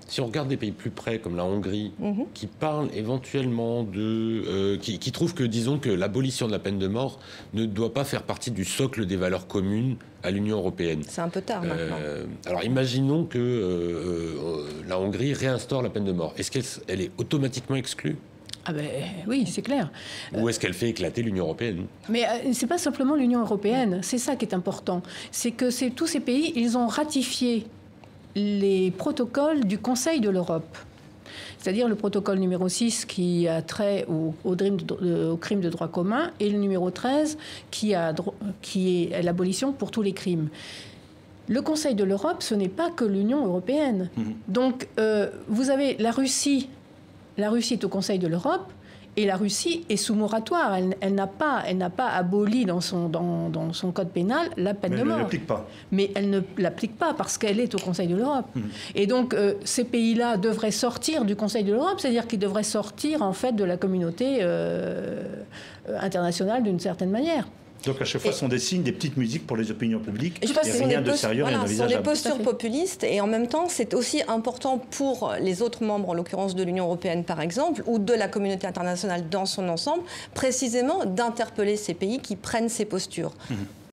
Si on regarde des pays plus près, comme la Hongrie, qui parlent éventuellement qui trouvent que, disons, que l'abolition de la peine de mort ne doit pas faire partie du socle des valeurs communes à l'Union européenne. C'est un peu tard maintenant. Alors imaginons que la Hongrie réinstaure la peine de mort. Est-ce qu'elle est automatiquement exclue ? Ah ben, oui, c'est clair. Ou est-ce qu'elle fait éclater l'Union européenne ? Mais c'est pas simplement l'Union européenne, c'est ça qui est important. C'est que tous ces pays, ils ont ratifié les protocoles du Conseil de l'Europe. C'est-à-dire le protocole numéro 6 qui a trait au crime de droit commun et le numéro 13 qui est l'abolition pour tous les crimes. Le Conseil de l'Europe, ce n'est pas que l'Union européenne. Donc, vous avez la Russie. La Russie est au Conseil de l'Europe et la Russie est sous moratoire. Elle n'a pas aboli dans son code pénal la peine de mort. Mais elle ne l'applique pas. Mais elle ne l'applique pas parce qu'elle est au Conseil de l'Europe. Et donc, ces pays-là devraient sortir du Conseil de l'Europe, c'est-à-dire qu'ils devraient sortir en fait de la communauté internationale d'une certaine manière. Donc à chaque fois, ce sont des signes, des petites musiques pour les opinions publiques. Je pense que ce rien de sérieux, rien d'envisageable. Ce sont des postures populistes et en même temps, c'est aussi important pour les autres membres, en l'occurrence de l'Union européenne par exemple, ou de la communauté internationale dans son ensemble, précisément d'interpeller ces pays qui prennent ces postures.